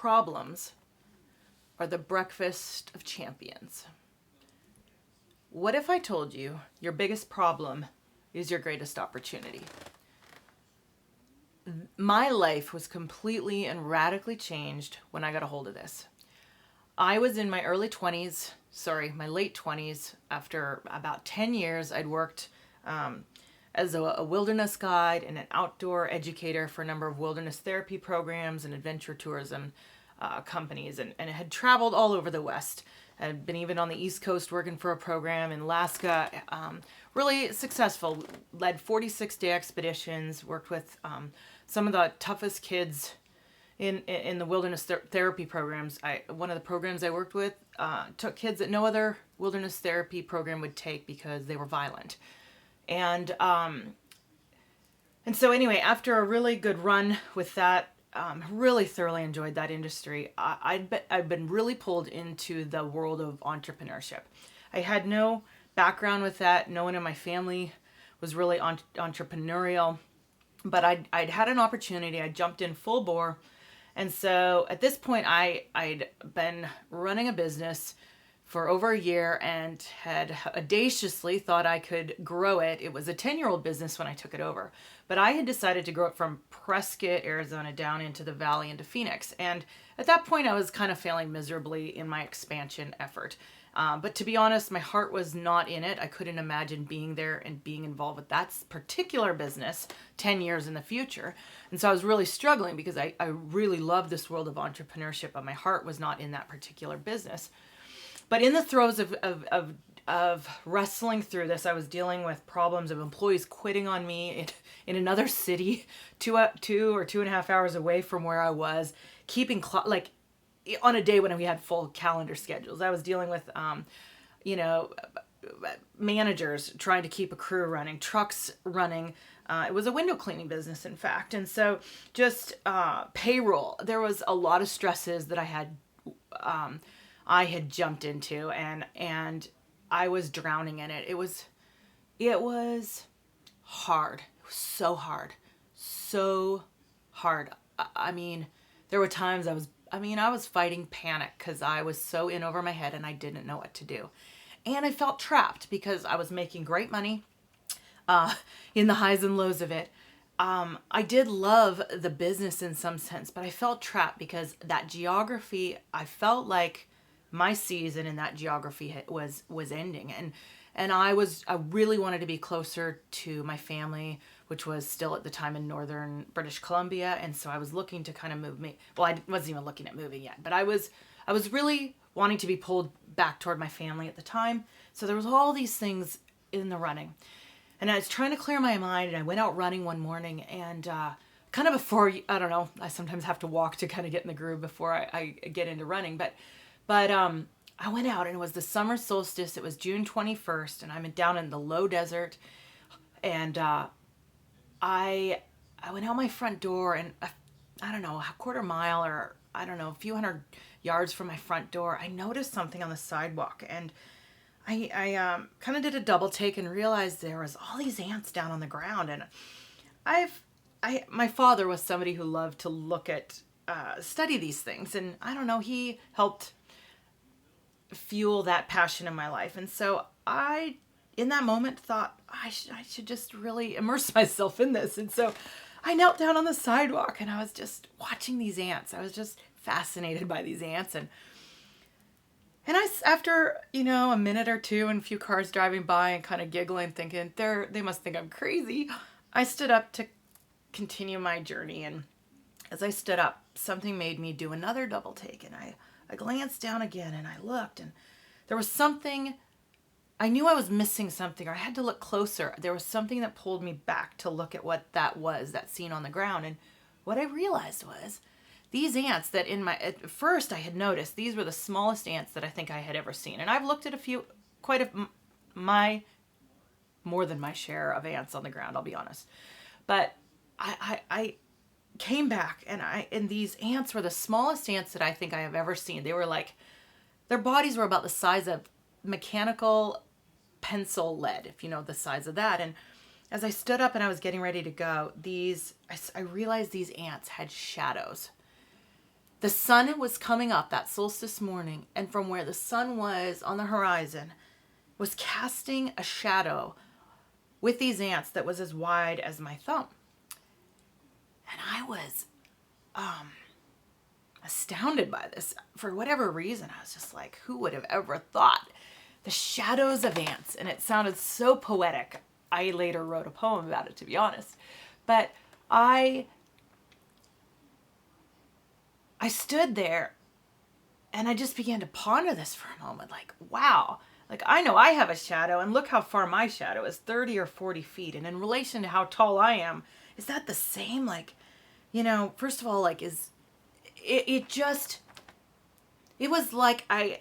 problems are the breakfast of champions. What if I told you your biggest problem is your greatest opportunity? My life was completely and radically changed when I got a hold of this. I was in my my late 20s. After about 10 years, I'd worked as a wilderness guide and an outdoor educator for a number of wilderness therapy programs and adventure tourism companies, and had traveled all over the West. I'd been even on the East Coast working for a program in Alaska, really successful, led 46-day expeditions, worked with some of the toughest kids in the wilderness therapy programs. One of the programs I worked with took kids that no other wilderness therapy program would take because they were violent. And so anyway, after a really good run with that, really thoroughly enjoyed that industry. I've been really pulled into the world of entrepreneurship. I had no background with that. No one in my family was really entrepreneurial, but I'd had an opportunity. I jumped in full bore. And so at this point, I'd been running a business for over a year and had audaciously thought I could grow it. It was a 10-year-old business when I took it over, but I had decided to grow it from Prescott, Arizona, down into the valley into Phoenix. And at that point, I was kind of failing miserably in my expansion effort. But to be honest, my heart was not in it. I couldn't imagine being there and being involved with that particular business 10 years in the future. And so I was really struggling because I really love this world of entrepreneurship, but my heart was not in that particular business. But in the throes of wrestling through this, I was dealing with problems of employees quitting on me in another city, 2 or 2.5 hours away from where I was, keeping on a day when we had full calendar schedules. I was dealing with, managers trying to keep a crew running, trucks running. It was a window cleaning business, in fact. And so just payroll. There was a lot of stresses that I had jumped into, and I was drowning in it. It was hard. It was so hard. I mean, there were times I was fighting panic because I was so in over my head and I didn't know what to do. And I felt trapped because I was making great money in the highs and lows of it. I did love the business in some sense, but I felt trapped because that geography, I felt like my season in that geography was ending. And I really wanted to be closer to my family, which was still at the time in northern British Columbia. And so I was looking to kind of move me. Well, I wasn't even looking at moving yet, but I was really wanting to be pulled back toward my family at the time. So there was all these things in the running. And I was trying to clear my mind, and I went out running one morning, and kind of before, I don't know, I sometimes have to walk to kind of get in the groove before I get into running. But I went out, and it was the summer solstice. It was June 21st, and I'm down in the low desert. And I went out my front door, and I don't know, a quarter mile or I don't know, a few hundred yards from my front door, I noticed something on the sidewalk, and I kind of did a double take and realized there was all these ants down on the ground. And my father was somebody who loved to look at, study these things, and I don't know, he helped fuel that passion in my life. And so I, in that moment, thought I should just really immerse myself in this. And so I knelt down on the sidewalk and I was just watching these ants. I was just fascinated by these ants. And after, a minute or two and a few cars driving by and kind of giggling, thinking they must think I'm crazy, I stood up to continue my journey. And as I stood up, something made me do another double take. And I glanced down again and I looked, and there was something, I knew I was missing something, or I had to look closer. There was something that pulled me back to look at what that was, that scene on the ground. And what I realized was these ants that at first I had noticed, these were the smallest ants that I think I had ever seen. And I've looked at more than my share of ants on the ground, I'll be honest. But I came back, and these ants were the smallest ants that I think I have ever seen. They were their bodies were about the size of mechanical pencil lead, if you know the size of that. And as I stood up and I was getting ready to go, I realized these ants had shadows. The sun was coming up that solstice morning, and from where the sun was on the horizon was casting a shadow with these ants that was as wide as my thumb. And I was astounded by this. For whatever reason, I was just like, who would have ever thought? The shadows of ants. And it sounded so poetic. I later wrote a poem about it, to be honest. But I stood there and I just began to ponder this for a moment. Like, wow. Like, I know I have a shadow, and look how far my shadow is, 30 or 40 feet. And in relation to how tall I am, is that the same? Like, first of all, like, it was like I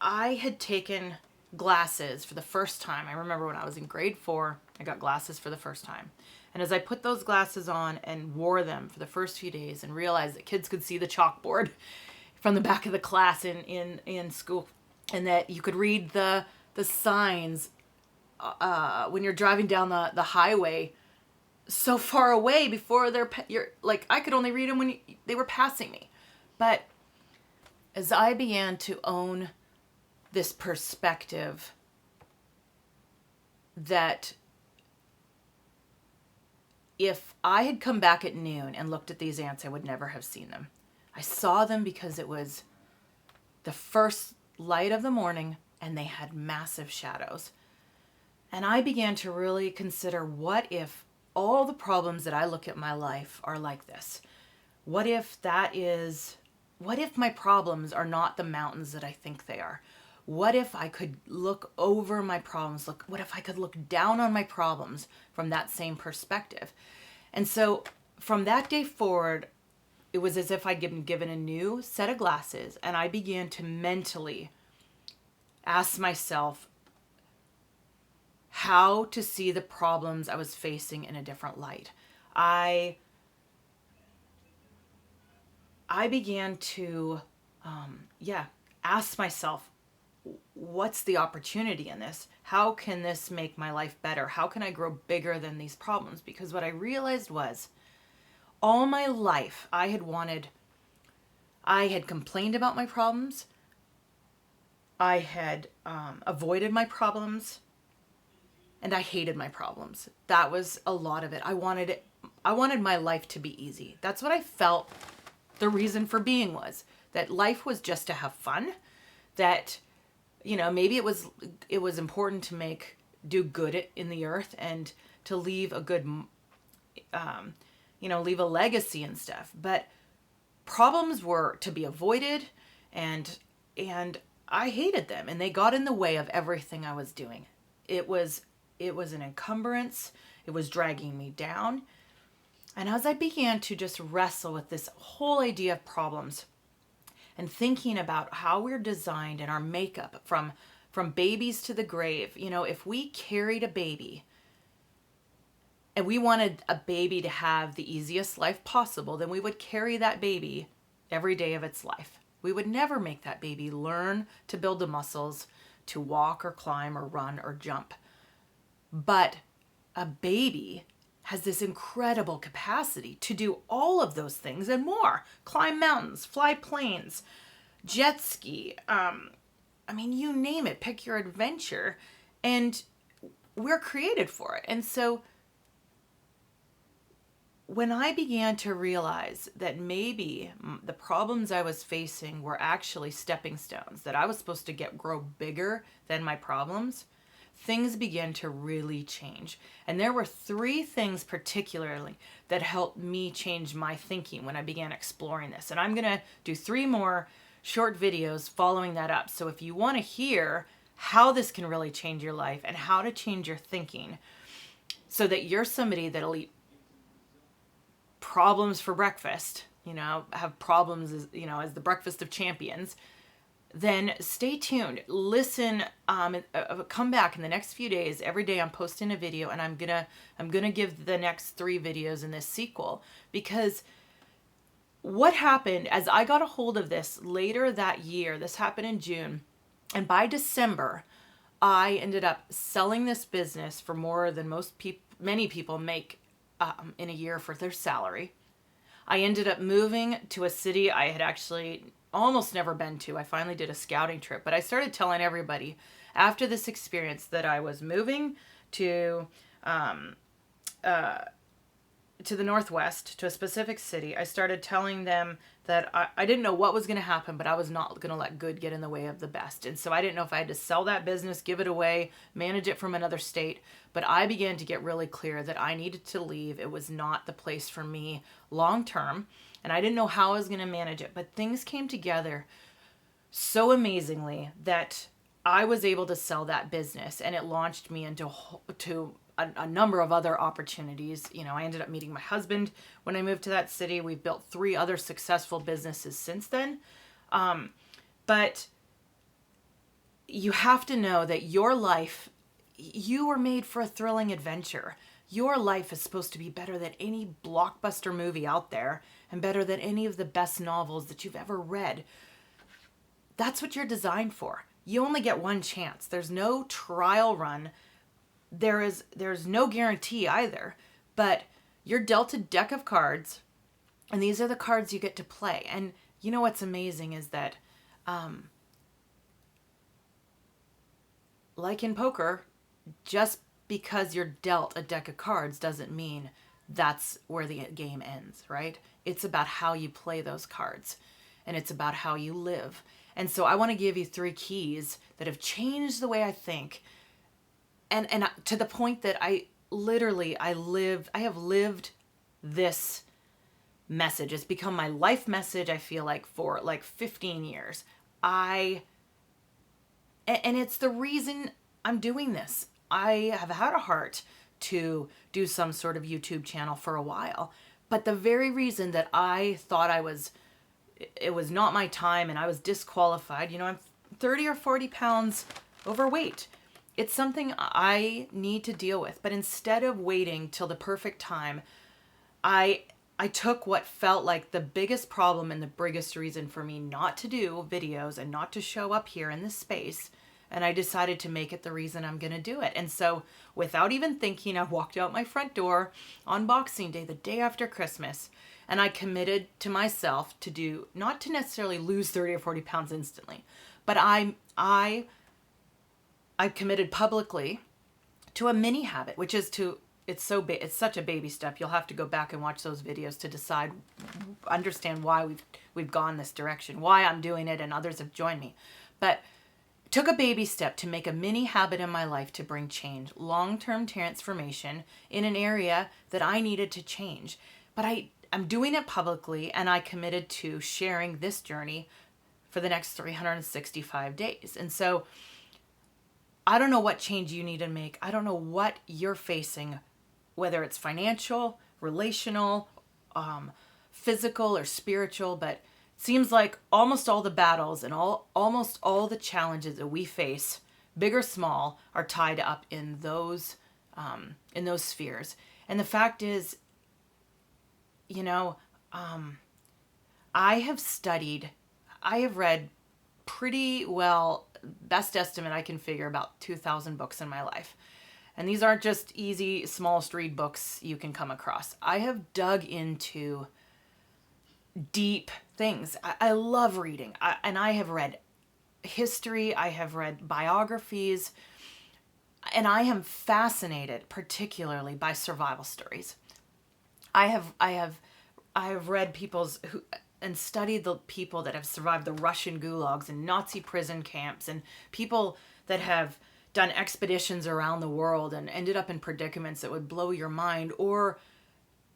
had taken glasses for the first time. I remember when I was in grade 4, I got glasses for the first time. And as I put those glasses on and wore them for the first few days and realized that kids could see the chalkboard from the back of the class in school, and that you could read the signs when you're driving down the highway so far away before you're like, I could only read them when they were passing me. But as I began to own this perspective that if I had come back at noon and looked at these ants, I would never have seen them. I saw them because it was the first light of the morning and they had massive shadows. And I began to really consider, what if all the problems that I look at my life are like this? What if my problems are not the mountains that I think they are? What if I could look over my problems? What if I could look down on my problems from that same perspective? And so from that day forward, it was as if I'd been given a new set of glasses, and I began to mentally ask myself how to see the problems I was facing in a different light. I began to, ask myself, what's the opportunity in this? How can this make my life better? How can I grow bigger than these problems? Because what I realized was, all my life I had complained about my problems. I had avoided my problems, and I hated my problems. That was a lot of it. I wanted my life to be easy. That's what I felt the reason for being was, that life was just to have fun, that maybe it was important to do good in the earth and to leave a good leave a legacy and stuff. But problems were to be avoided, and I hated them, and they got in the way of everything I was doing. It was an encumbrance. It was dragging me down. And as I began to just wrestle with this whole idea of problems and thinking about how we're designed in our makeup from babies to the grave, if we carried a baby and we wanted a baby to have the easiest life possible, then we would carry that baby every day of its life. We would never make that baby learn to build the muscles to walk or climb or run or jump. But a baby has this incredible capacity to do all of those things and more. Climb mountains, fly planes, jet ski, you name it, pick your adventure. And we're created for it. And so when I began to realize that maybe the problems I was facing were actually stepping stones, that I was supposed to grow bigger than my problems, things began to really change. And there were 3 things particularly that helped me change my thinking when I began exploring this. And I'm going to do 3 more short videos following that up. So if you want to hear how this can really change your life and how to change your thinking so that you're somebody that'll eat problems for breakfast, have problems as the breakfast of champions, then stay tuned. Listen, come back in the next few days. Every day I'm posting a video, and I'm gonna give the next 3 videos in this sequel, because what happened as I got a hold of this later that year, this happened in June, and by December, I ended up selling this business for more than many people make in a year for their salary. I ended up moving to a city I had actually almost never been to. I finally did a scouting trip, but I started telling everybody after this experience that I was moving to um, to the Northwest, to a specific city. I started telling them that I didn't know what was going to happen, but I was not going to let good get in the way of the best. And so I didn't know if I had to sell that business, give it away, manage it from another state. But I began to get really clear that I needed to leave. It was not the place for me long term. And I didn't know how I was going to manage it. But things came together so amazingly that I was able to sell that business, and it launched me into a number of other opportunities. You know, I ended up meeting my husband when I moved to that city. We've built 3 other successful businesses since then. But you have to know that your life, you were made for a thrilling adventure. Your life is supposed to be better than any blockbuster movie out there and better than any of the best novels that you've ever read. That's what you're designed for. You only get one chance. There's no trial run. There's no guarantee either, but you're dealt a deck of cards, and these are the cards you get to play. And you know what's amazing is that, like in poker, just because you're dealt a deck of cards doesn't mean that's where the game ends, right? It's about how you play those cards, and it's about how you live. And so I want to give you 3 keys that have changed the way I think. And to the point that I have lived this message. It's become my life message, I feel like, for like 15 years. And it's the reason I'm doing this. I have had a heart to do some sort of YouTube channel for a while. But the very reason that I thought it was not my time and I was disqualified, you know, I'm 30 or 40 pounds overweight. It's something I need to deal with. But instead of waiting till the perfect time, I took what felt like the biggest problem and the biggest reason for me not to do videos and not to show up here in this space, and I decided to make it the reason I'm going to do it. And so without even thinking, I walked out my front door on Boxing Day, the day after Christmas, and I committed to myself to do, not to necessarily lose 30 or 40 pounds instantly, but I committed publicly to a mini habit, which is to, it's such a baby step. You'll have to go back and watch those videos to decide, understand why we've gone this direction, why I'm doing it and others have joined me. But took a baby step to make a mini habit in my life to bring change, long-term transformation in an area that I needed to change. But I'm doing it publicly, and I committed to sharing this journey for the next 365 days. And so I don't know what change you need to make. I don't know what you're facing, whether it's financial, relational, physical, or spiritual, but it seems like almost all the battles and almost all the challenges that we face, big or small, are tied up in those spheres. And the fact is, you know, I have read pretty well, best estimate I can figure, about 2,000 books in my life. And these aren't just easy, smallest read books you can come across. I have dug into deep things. I love reading. And I have read history. I have read biographies. And I am fascinated particularly by survival stories. I have read and studied the people that have survived the Russian gulags and Nazi prison camps, and people that have done expeditions around the world and ended up in predicaments that would blow your mind, or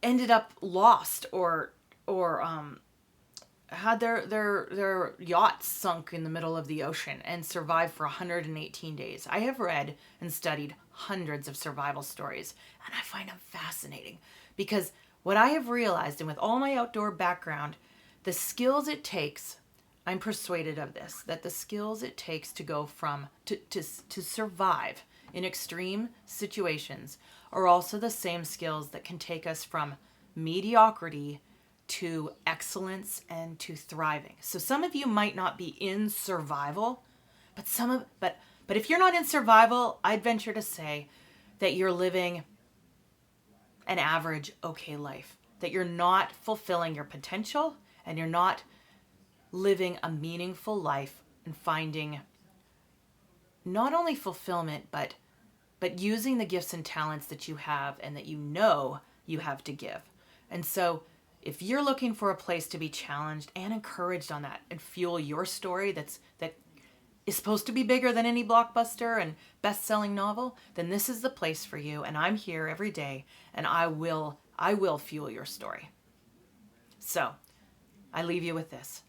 ended up lost, or had their yachts sunk in the middle of the ocean and survived for 118 days. I have read and studied hundreds of survival stories, and I find them fascinating because what I have realized, and with all my outdoor background, the skills it takes, I'm persuaded of this, that the skills it takes to go to survive in extreme situations are also the same skills that can take us from mediocrity to excellence and to thriving. So some of you might not be in survival, but if you're not in survival, I'd venture to say that you're living an average, okay life. that you're not fulfilling your potential and you're not living a meaningful life and finding not only fulfillment, but using the gifts and talents that you have and that you know you have to give. And so if you're looking for a place to be challenged and encouraged on that and fuel your story that is supposed to be bigger than any blockbuster and best-selling novel, then this is the place for you. And I'm here every day, and I will fuel your story. So I leave you with this.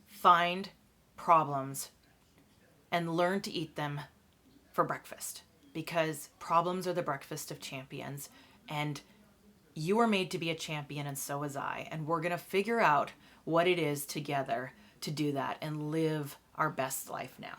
Find problems and learn to eat them for breakfast, because problems are the breakfast of champions, and you are made to be a champion, and so was I. And we're going to figure out what it is together to do that and live our best life now.